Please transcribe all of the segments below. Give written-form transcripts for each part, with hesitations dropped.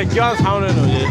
क्या साउंड है मुझे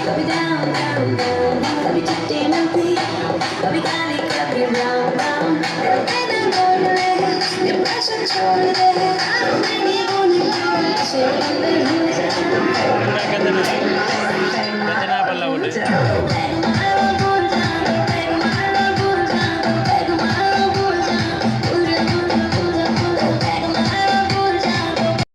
Kami down, down, down, kami cuti nanti, kami kali kami round, round. Kami nak boleh, yang rasa boleh. Kami boleh, siapa yang bisa? कितना पल्ला उठे